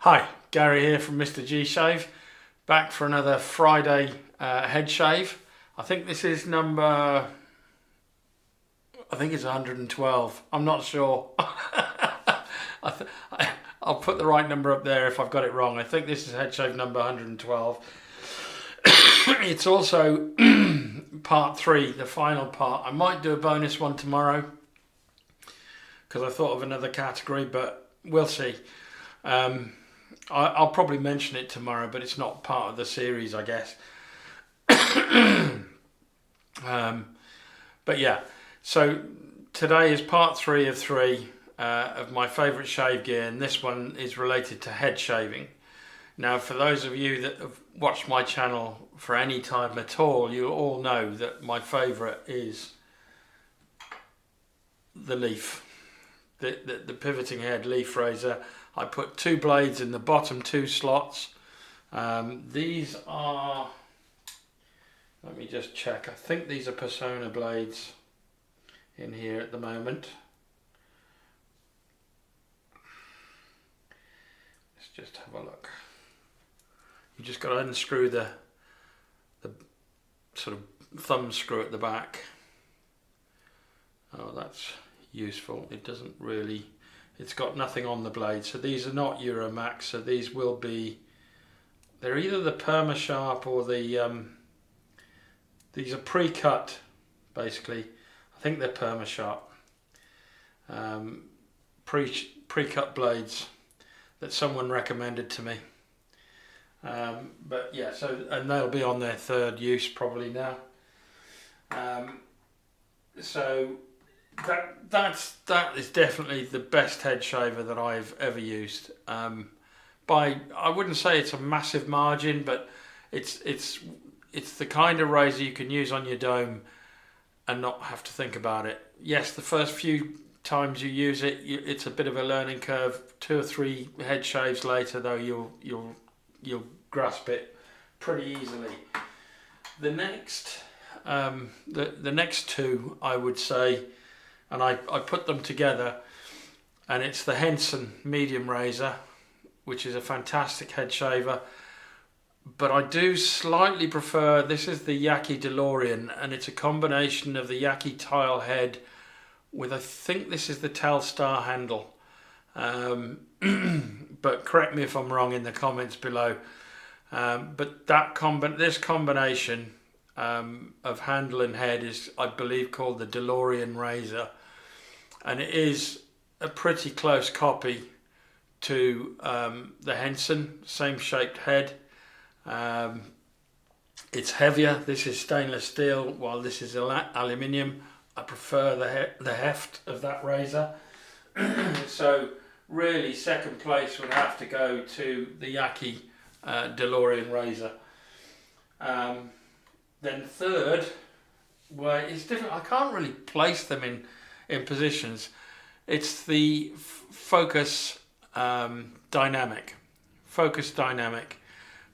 Hi, Gary here from MrG Shave, back for another Friday head shave. I think this is number, I think it's 112. I'm not sure. I'll put the right number up there if I've got it wrong. I think this is head shave number 112. It's also part 3, the final part. I might do a bonus one tomorrow because I thought of another category, but we'll see. I'll probably mention it tomorrow, but it's not part of the series, I guess. But yeah, so today is part 3 of 3 of my favourite shave gear, and this one is related to head shaving. Now, for those of you that have watched my channel for any time at all, you all know that my favourite is the leaf, the pivoting head leaf razor. I put 2 blades in the bottom 2 slots. These are, let me just check, I think these are Persona blades in here at the moment. Let's just have a look. You just got to unscrew the sort of thumb screw at the back. Oh, that's useful. It doesn't really, it's got nothing on the blade. So these are not Euromax, so these will be, they're either the Permsharp or the, these are pre-cut, basically. I think they're Permsharp. Pre-cut blades that someone recommended to me. But yeah, so, and they'll be on their 3rd use probably now. So that is definitely the best head shaver that I've ever used. I wouldn't say it's a massive margin, but it's the kind of razor you can use on your dome and not have to think about it. Yes, the first few times you use it, it's a bit of a learning curve. 2 or 3 head shaves later, though, you'll grasp it pretty easily. The next, the next 2, I would say, and I put them together, and it's the Henson medium razor, which is a fantastic head shaver. But I do slightly prefer, this is the Yaqi DeLorean, and it's a combination of the Yaqi tile head with, I think this is the Telstar handle. But correct me if I'm wrong in the comments below. But this combination of handle and head is, I believe, called the DeLorean razor, and it is a pretty close copy to the Henson, same shaped head. It's heavier. This is stainless steel, while this is aluminium. I prefer the heft of that razor. So really, second place would have to go to the Yaqi DeLorean razor. Then third, well, it's different. I can't really place them in positions. It's the Focus Dynamic. Focus Dynamic.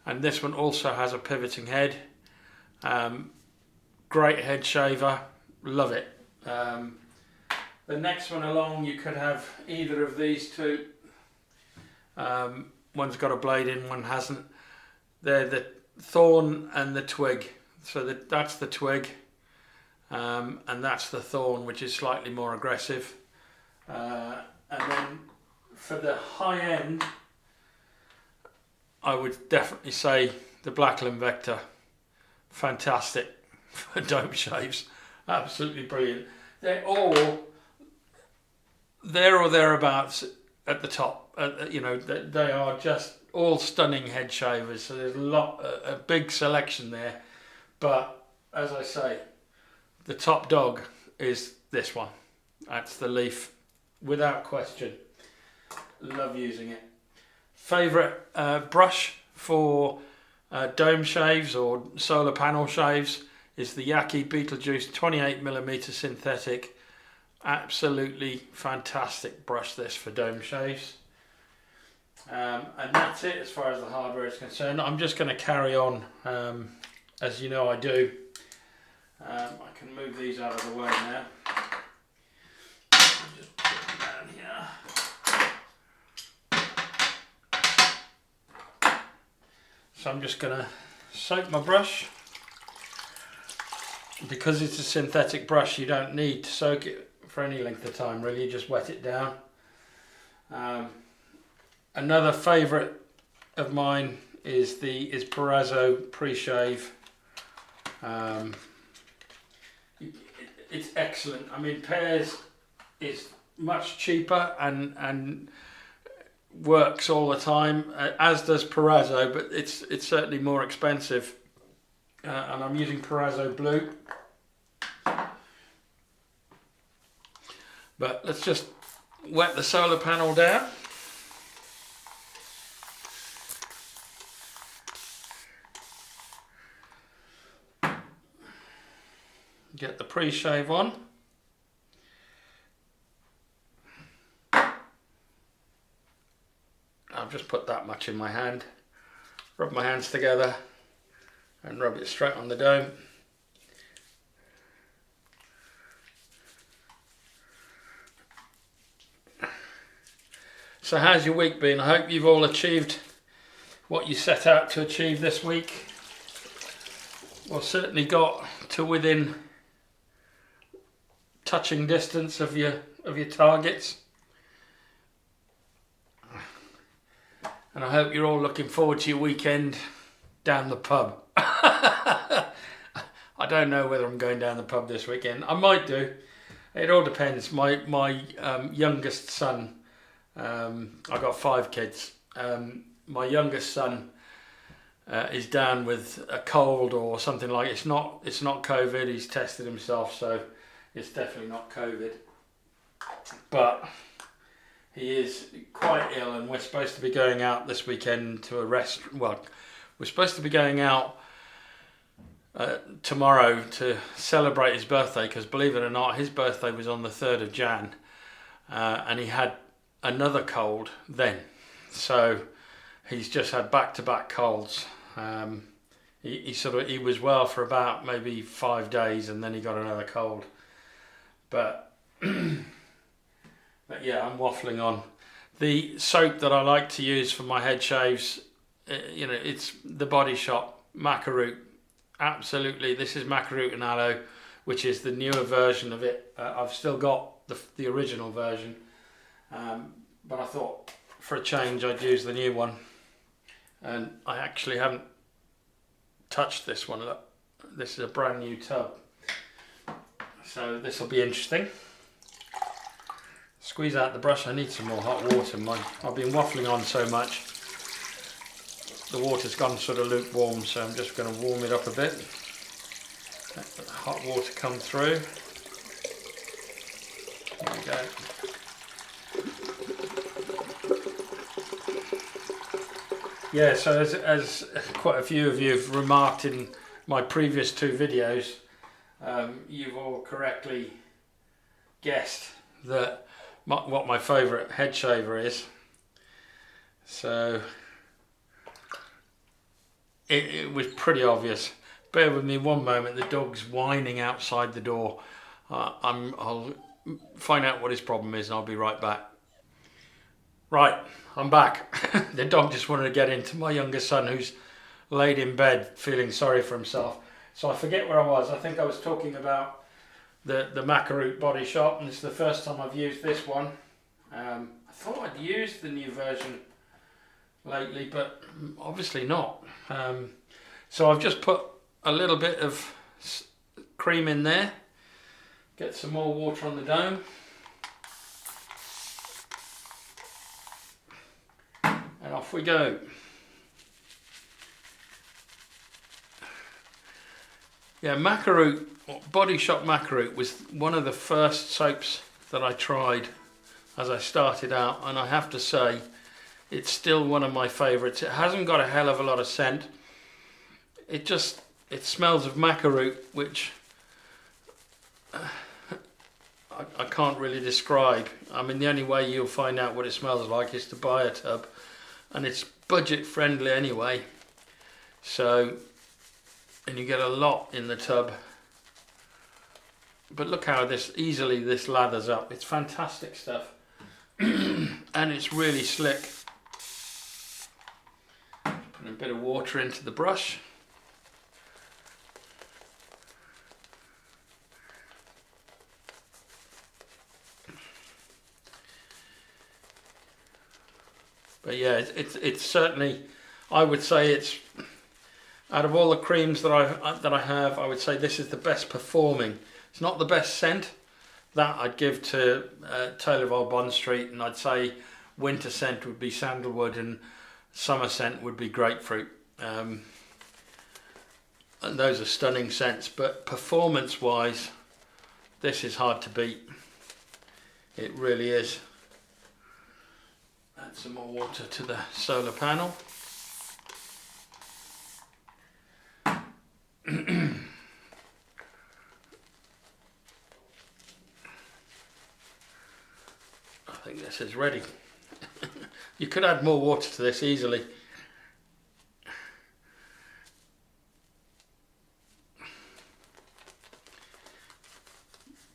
And this one also has a pivoting head. Great head shaver. Love it. The next one along, you could have either of these 2. One's got a blade in, one hasn't. They're the Thorn and the Twig. So that's the Twig, and that's the Thorn, which is slightly more aggressive. And then for the high end, I would definitely say the Blackland Vector. Fantastic for dome shaves. Absolutely brilliant. They're all there or thereabouts at the top. You know, they are just all stunning head shavers. So there's a big selection there. But as I say, the top dog is this one. That's the Leaf, without question. Love using it. Favorite brush for dome shaves or solar panel shaves is the Yaqi Betelgeuse 28mm synthetic. Absolutely fantastic brush, this, for dome shaves. And that's it as far as the hardware is concerned. I'm just going to carry on as you know I do. I can move these out of the way now. Just put them down here. So I'm just going to soak my brush. Because it's a synthetic brush, you don't need to soak it for any length of time really, you just wet it down. Another favourite of mine is Proraso pre-shave. It's excellent. I mean, Pears is much cheaper and works all the time, as does Proraso, but it's certainly more expensive. And I'm using Proraso Blue. But let's just wet the solar panel down. Get the pre-shave on. I've just put that much in my hand. Rub my hands together and rub it straight on the dome. So how's your week been? I hope you've all achieved what you set out to achieve this week. Well, certainly got to within touching distance of your targets. And I hope you're all looking forward to your weekend down the pub. I don't know whether I'm going down the pub this weekend. I might do. It all depends. My youngest son, I've got 5 kids. My youngest son is down with a cold or something like it. It's not COVID. He's tested himself, so it's definitely not COVID. But he is quite ill, and we're supposed to be going out this weekend to a restaurant. Well, we're supposed to be going out tomorrow to celebrate his birthday, because believe it or not, his birthday was on the 3rd of Jan, and he had another cold then. So he's just had back-to-back colds. He was well for about maybe 5 days, and then he got another cold. But yeah, I'm waffling on. The soap that I like to use for my head shaves, it's the Body Shop Maca Root. Absolutely, this is Maca Root and Aloe, which is the newer version of it. I've still got the original version, but I thought for a change I'd use the new one. And I actually haven't touched this one. Look, this is a brand new tub, so this will be interesting. Squeeze out the brush. I need some more hot water. I've been waffling on so much. The water's gone sort of lukewarm, so I'm just going to warm it up a bit. Let the hot water come through. There we go. Yeah, so as quite a few of you have remarked in my previous 2 videos, you've all correctly guessed that what my favourite head shaver is. So it was pretty obvious. Bear with me one moment, the dog's whining outside the door. I'll find out what his problem is and I'll be right back. Right, I'm back. The dog just wanted to get into my youngest son, who's laid in bed feeling sorry for himself. So I forget where I was. I think I was talking about the Maca Root Body Shop, and it's the first time I've used this one. I thought I'd used the new version lately, but obviously not. So I've just put a little bit of cream in there, get some more water on the dome, and off we go. Yeah, Maca Root, Body Shop Maca Root was one of the first soaps that I tried as I started out, and I have to say it's still one of my favourites. It hasn't got a hell of a lot of scent. It smells of Maca Root, which I can't really describe. I mean, the only way you'll find out what it smells like is to buy a tub, and it's budget friendly anyway. So, and you get a lot in the tub. But look how easily this lathers up. It's fantastic stuff. And it's really slick. Put Put a bit of water into the brush. But yeah, it's certainly, I would say it's, out of all the creams that I have, I would say this is the best performing. It's not the best scent. That I'd give to Taylor of Old Bond Street, and I'd say winter scent would be sandalwood and summer scent would be grapefruit. And those are stunning scents, but performance wise, this is hard to beat. It really is. Add some more water to the solar panel. I think this is ready. You could add more water to this easily.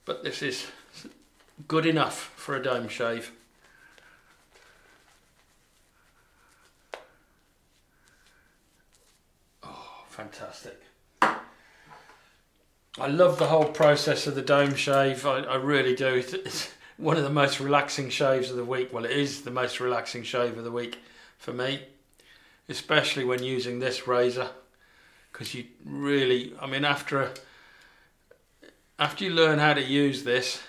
But this is good enough for a dome shave. Oh, fantastic. I love the whole process of the dome shave. I really do. It's one of the most relaxing shaves of the week. Well, it is the most relaxing shave of the week for me, especially when using this razor, because you really, I mean, after you learn how to use this,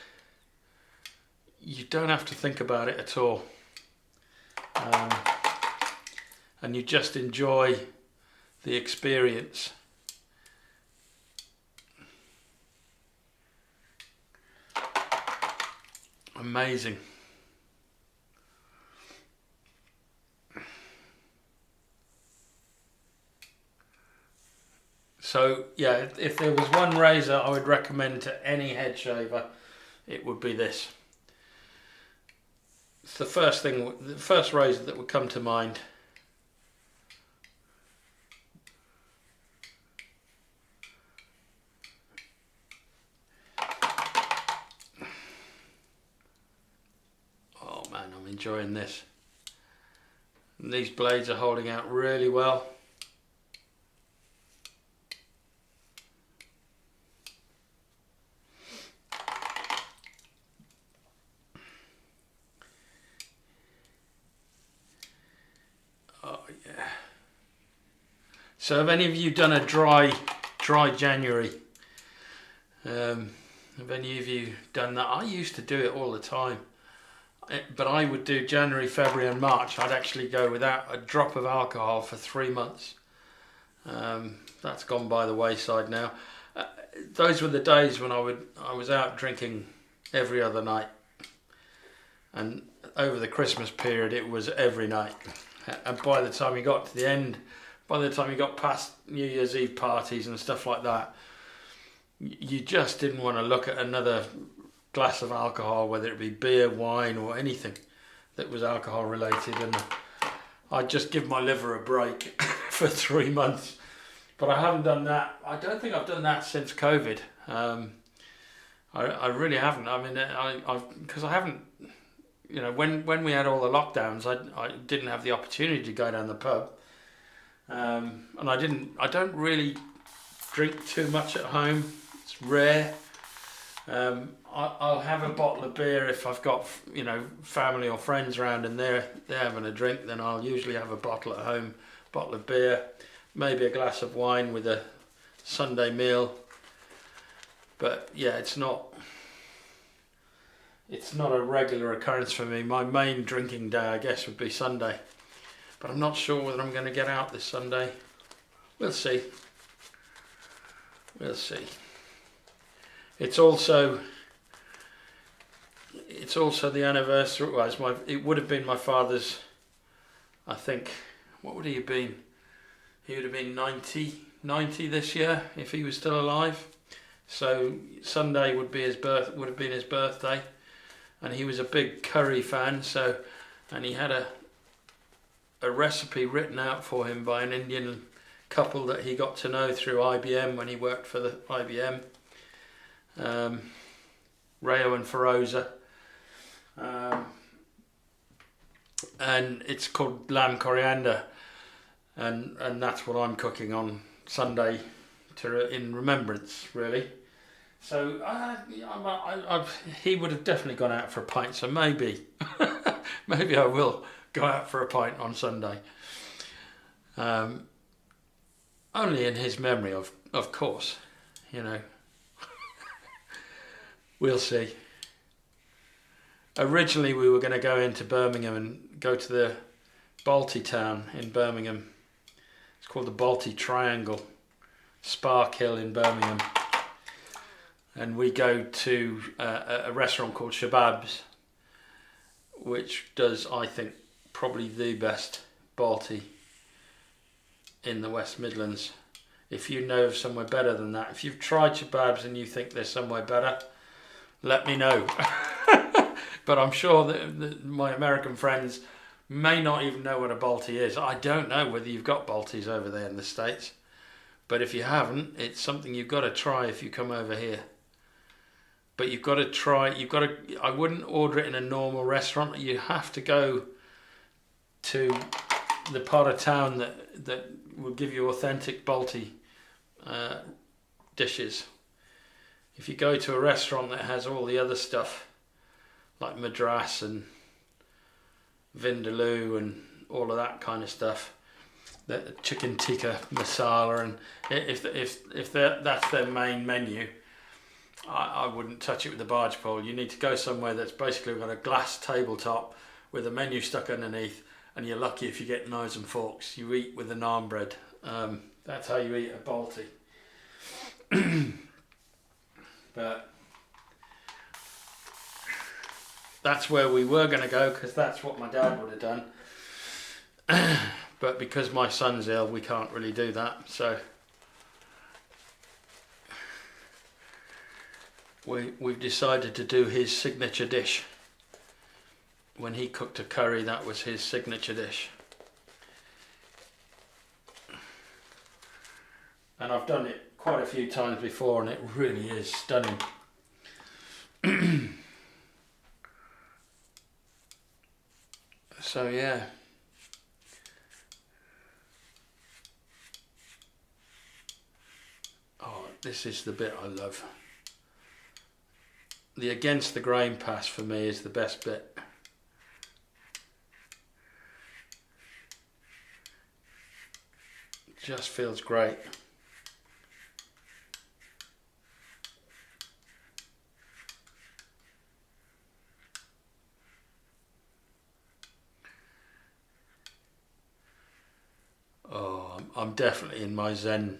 you don't have to think about it at all, and you just enjoy the experience. Amazing. So yeah, if there was one razor I would recommend to any head shaver, it would be this. It's the first razor that would come to mind. Oh man, I'm enjoying this. And these blades are holding out really well. So have any of you done a dry January? Have any of you done that? I used to do it all the time, but I would do January, February and March. I'd actually go without a drop of alcohol for 3 months. That's gone by the wayside now. Those were the days when I was out drinking every other night, and over the Christmas period it was every night. And by the time you got to the end, by the time you got past New Year's Eve parties and stuff like that, you just didn't want to look at another glass of alcohol, whether it be beer, wine or anything that was alcohol related, and I'd just give my liver a break for 3 months. But I haven't done that. I don't think I've done that since COVID. I really haven't. I mean, because I haven't, you know, when we had all the lockdowns, I didn't have the opportunity to go down the pub. And I don't really drink too much at home. It's rare. I'll have a bottle of beer if I've got, you know, family or friends around and they're having a drink, then I'll usually have a bottle at home, bottle of beer, maybe a glass of wine with a Sunday meal. But yeah, it's not a regular occurrence for me. My main drinking day, I guess, would be Sunday. But I'm not sure whether I'm going to get out this Sunday. We'll see. We'll see. It's also the anniversary. Well, it would have been my father's, I think, what would he have been? He would have been 90 this year if he was still alive. So Sunday would have been his birthday, and he was a big curry fan. And he had a recipe written out for him by an Indian couple that he got to know through IBM when he worked for the IBM, Rayo and Feroza, and it's called lamb coriander. and that's what I'm cooking on Sunday in remembrance, really. So he would have definitely gone out for a pint. So maybe maybe I will go out for a pint on Sunday. Only in his memory, of course. You know, we'll see. Originally, we were going to go into Birmingham and go to the Balti town in Birmingham. It's called the Balti Triangle, Spark Hill in Birmingham. And we go to a restaurant called Shabab's, which does, I think, probably the best Balti in the West Midlands. If you know of somewhere better than that, if you've tried Shabab's and you think there's somewhere better, let me know. But I'm sure that my American friends may not even know what a Balti is. I don't know whether you've got Baltis over there in the States. But if you haven't, it's something you've got to try if you come over here. But you've got to try, I wouldn't order it in a normal restaurant. You have to go to the part of town that will give you authentic Balti dishes. If you go to a restaurant that has all the other stuff, like Madras and Vindaloo and all of that kind of stuff, the chicken tikka masala, and if that's their main menu, I wouldn't touch it with a barge pole. You need to go somewhere that's basically got a glass tabletop with a menu stuck underneath, and you're lucky if you get knives and forks. You eat with a naan bread. That's how you eat a Balti. But that's where we were going to go, because that's what my dad would have done. But because my son's ill, we can't really do that. So we've decided to do his signature dish. When he cooked a curry, that was his signature dish. And I've done it quite a few times before, and it really is stunning. So yeah. Oh, this is the bit I love. The against the grain pass for me is the best bit. Just feels great. Oh, I'm definitely in my zen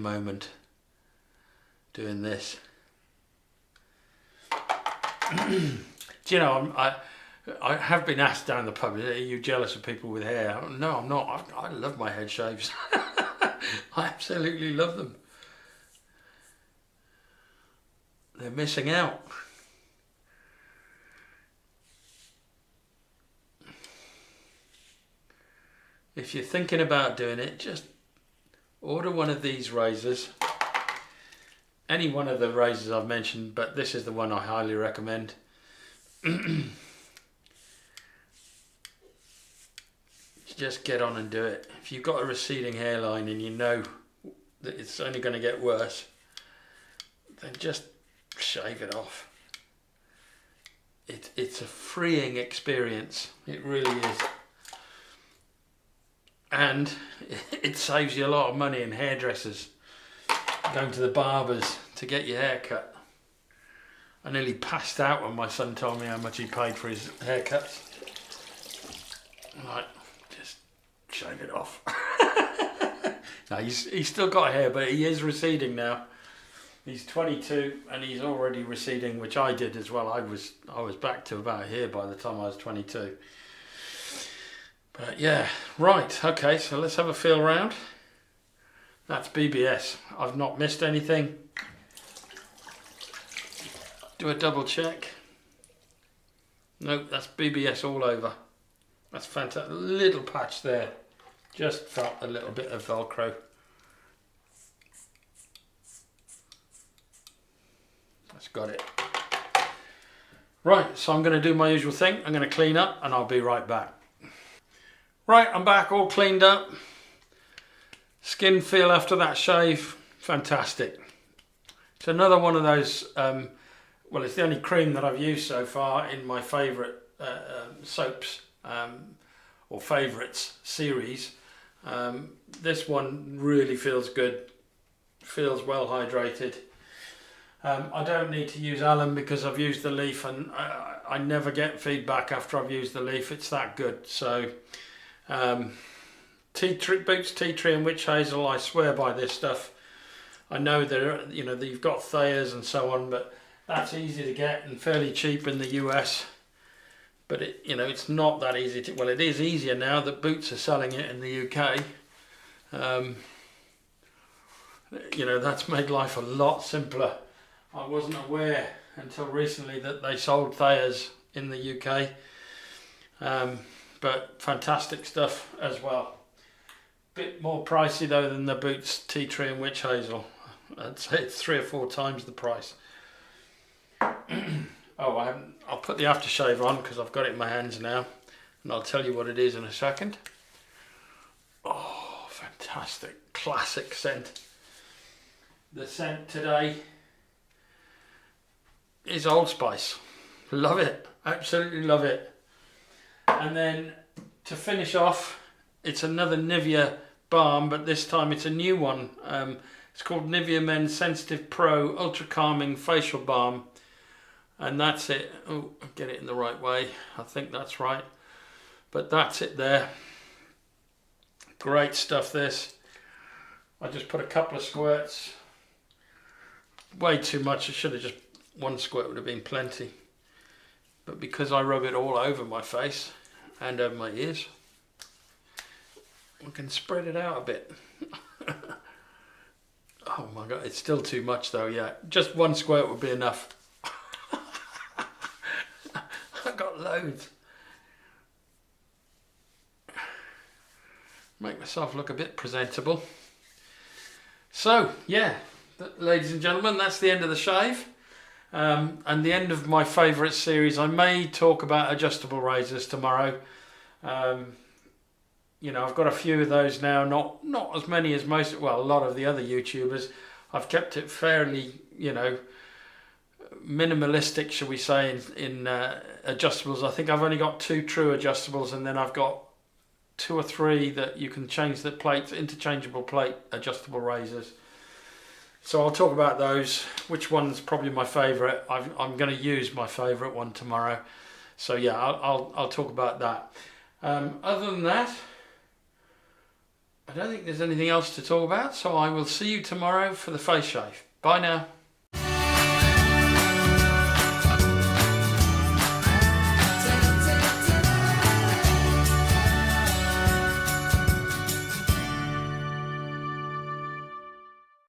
moment doing this. Do you know, I have been asked down the pub, are you jealous of people with hair? No, I'm not. I love my head shaves. I absolutely love them. They're missing out. If you're thinking about doing it, just order one of these razors. Any one of the razors I've mentioned, but this is the one I highly recommend. Just get on and do it. If you've got a receding hairline and you know that it's only going to get worse, then just shave it off. It's a freeing experience. It really is. And it saves you a lot of money in hairdressers. Going to the barbers to get your hair cut. I nearly passed out when my son told me how much he paid for his haircuts. Like, just shave it off. No, he's still got hair, but he is receding now. He's 22 and he's already receding, which I did as well. I was back to about here by the time I was 22. But yeah, right, okay, so let's have a feel round. That's BBS. I've not missed anything. Do a double check. Nope, that's BBS all over. That's fantastic. Little patch there. Just felt a little bit of Velcro. That's got it. Right, so I'm going to do my usual thing. I'm going to clean up and I'll be right back. Right, I'm back all cleaned up. Skin feel after that shave, fantastic. It's another one of those, well, it's the only cream that I've used so far in my favourite soaps or favourites series. This one really feels good, feels well hydrated. I don't need to use alum because I've used the leaf, and I never get feedback after I've used the leaf. It's that good. So Tea-tree, Boots Tea Tree and Witch Hazel, I swear by this stuff. I know that you've got Thayers and so on, but that's easy to get and fairly cheap in the US. But it's not that easy to. Well, it is easier now that Boots are selling it in the UK. That's made life a lot simpler. I wasn't aware until recently that they sold Thayers in the UK. But fantastic stuff as well. Bit more pricey though than the Boots Tea Tree and Witch Hazel. I'd say it's 3 or 4 times the price. I'll put the aftershave on because I've got it in my hands now, and I'll tell you what it is in a second. Oh, fantastic, classic scent. The scent today is Old Spice. Love it, absolutely love it. And then to finish off, it's another Nivea balm, but this time it's a new one. It's called Nivea Men Sensitive Pro Ultra Calming Facial Balm. And that's it. Oh, get it in the right way. I think that's right. But that's it there. Great stuff, this. I just put a couple of squirts. Way too much. I should have just, 1 squirt would have been plenty. But because I rub it all over my face and over my ears, we can spread it out a bit. Oh my God, it's still too much though, yeah. Just 1 squirt would be enough. I've got loads. Make myself look a bit presentable. So, yeah, ladies and gentlemen, that's the end of the shave. And the end of my favourite series. I may talk about adjustable razors tomorrow. I've got a few of those now, not as many as a lot of the other YouTubers. I've kept it fairly, minimalistic, shall we say, in adjustables. I think I've only got 2 true adjustables, and then I've got 2 or 3 that you can change the plates, interchangeable plate adjustable razors. So I'll talk about those. Which one's probably my favourite? I'm going to use my favourite one tomorrow. So yeah, I'll talk about that. Other than that, I don't think there's anything else to talk about. So I will see you tomorrow for the face shave. Bye now.